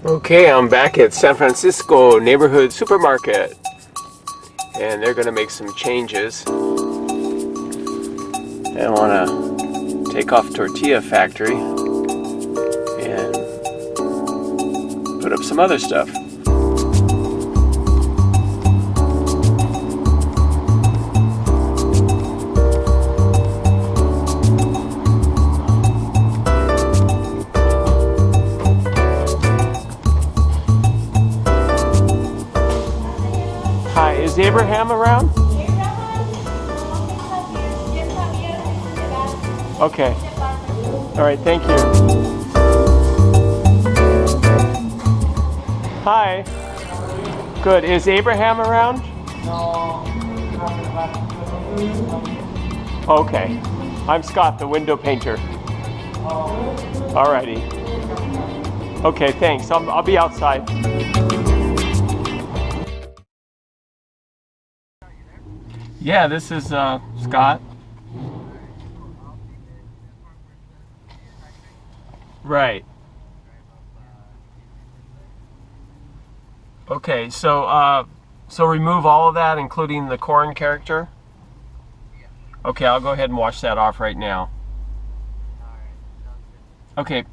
Okay, I'm back at San Francisco neighborhood supermarket, and they're going to make some changes. I want to take off Tortilla Factory and put up some other stuff. Hi, is Abraham around? Okay. All right, thank you. Hi. Good. Is Abraham around? No. Okay. I'm Scott, the window painter. All righty. Okay, thanks. I'll be outside. Yeah, this is Scott. Right. Okay, so remove all of that, including the corn character? Okay, I'll go ahead and wash that off right now. Okay.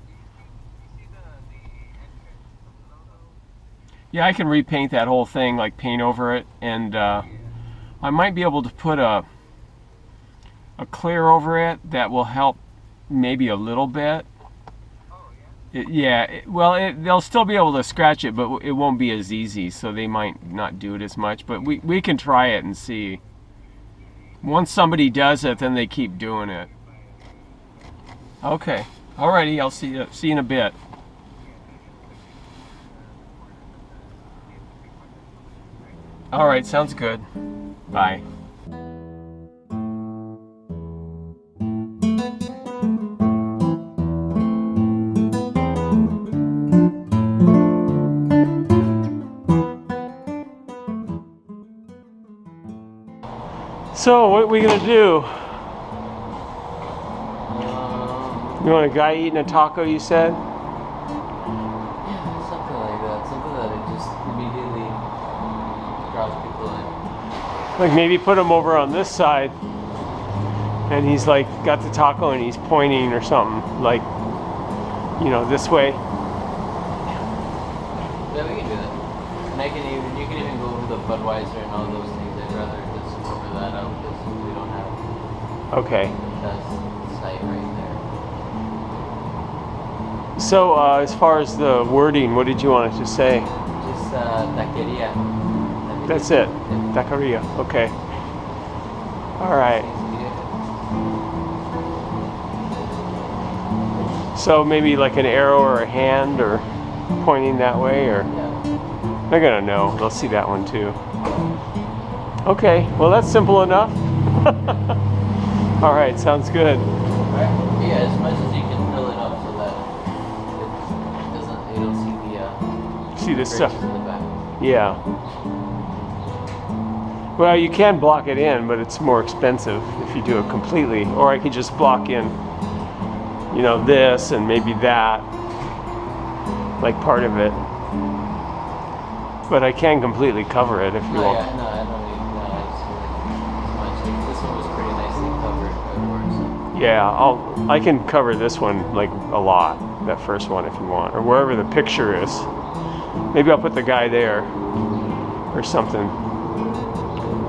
Yeah, I can repaint that whole thing, like paint over it, and I might be able to put a clear over it that will help maybe a little bit. They'll still be able to scratch it, but it won't be as easy, so they might not do it as much. But we can try it and see. Once somebody does it, then they keep doing it. Okay. Alrighty, I'll see you in a bit. Alright, sounds good. Bye. So, what are we gonna do? You want a guy eating a taco, you said? Yeah, something like that. Something that it just immediately draws people in. Like maybe put him over on this side, and he's like got the taco and he's pointing or something, like, you know, this way. Yeah, we can do that. And you can even go over the Budweiser and all those things. I'd rather just cover that up because we don't have Okay. that site right there. So, as far as the wording, what did you want it to say? Just taqueria. That's it. Taqueria. Okay. All right. So maybe like an arrow or a hand or pointing that way, or Yeah. they're gonna know. They'll see that one too. Okay. Well, that's simple enough. All right. Sounds good. Alright. Yeah, as much as you can fill it up so that you don't see the See this stuff? in the back. Yeah. Well, you can block it in, but it's more expensive if you do it completely. Or I could just block in, you know, this and maybe that, like part of it. But I can completely cover it if you want. Yeah, no, I don't need as much. This one was pretty nicely covered. Yeah, I can cover this one like a lot, that first one if you want, or wherever the picture is. Maybe I'll put the guy there or something,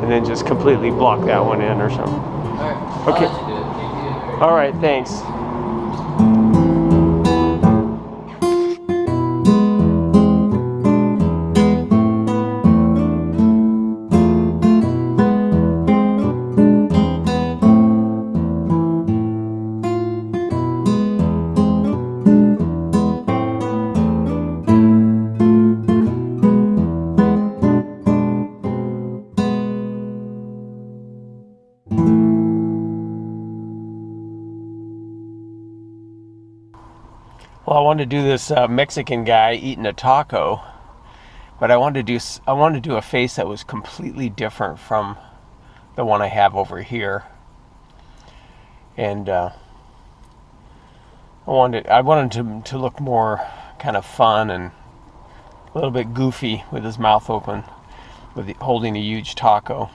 and then just completely block that one in or something. Alright, Okay. I'll let you do it. Thank you. All right, thanks. Well, I wanted to do this Mexican guy eating a taco, but I wanted to do a face that was completely different from the one I have over here. And I wanted him to look more kind of fun and a little bit goofy with his mouth open, holding a huge taco.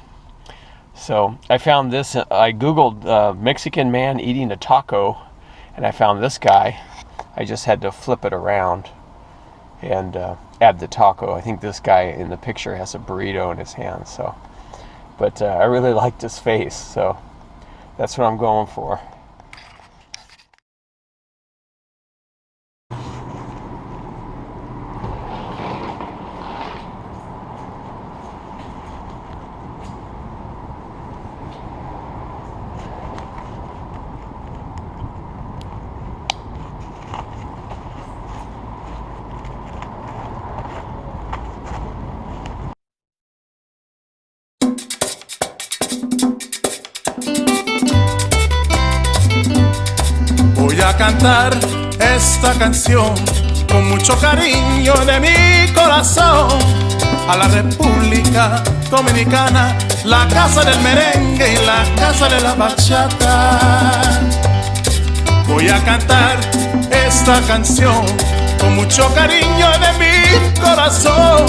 So I found this. I googled Mexican man eating a taco, and I found this guy. I just had to flip it around and add the taco. I think this guy in the picture has a burrito in his hand. So, but I really liked his face, so that's what I'm going for. Voy a cantar esta canción con mucho cariño de mi corazón a la República Dominicana, la casa del merengue y la casa de la bachata. Voy a cantar esta canción con mucho cariño de mi corazón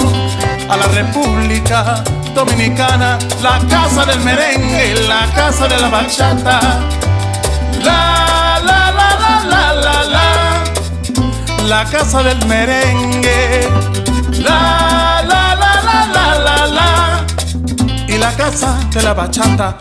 a la República Dominicana, la casa del merengue y la casa de la bachata. La casa del merengue, la y la casa de la bachata.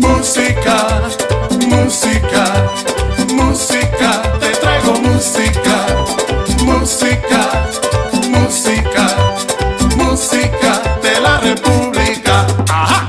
Música, música, música, te traigo música. Música, música, música de la República. ¡Ajá!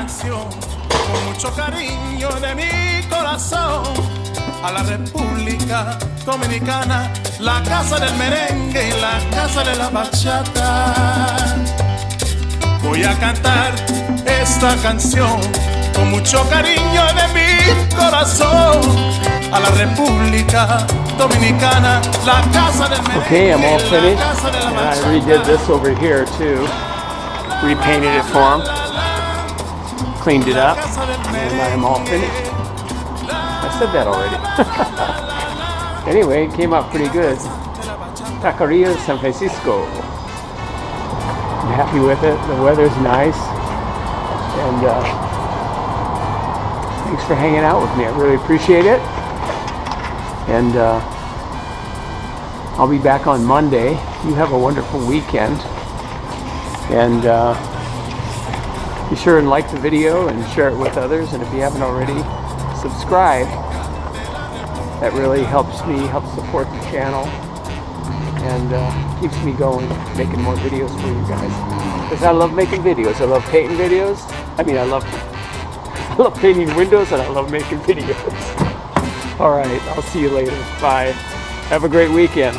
canción con mucho cariño de mi corazón a la República Dominicana, la casa del merengue y la casa de la bachata. Voy a cantar esta canción con mucho cariño de mi corazón a la República Dominicana, la casa del merengue. Okay, I'm all finished. And I redid this over here too. Repainted it for him. Cleaned it up. And I'm all finished. I said that already. Anyway, it came out pretty good. Taqueria San Francisco. I'm happy with it. The weather's nice. And thanks for hanging out with me. I really appreciate it. And I'll be back on Monday. You have a wonderful weekend. And be sure and like the video and share it with others. And if you haven't already, subscribe. That really helps me, helps support the channel, and keeps me going, making more videos for you guys. Because I love making videos. I love painting videos. I mean, I love painting windows, and I love making videos. All right, I'll see you later. Bye. Have a great weekend.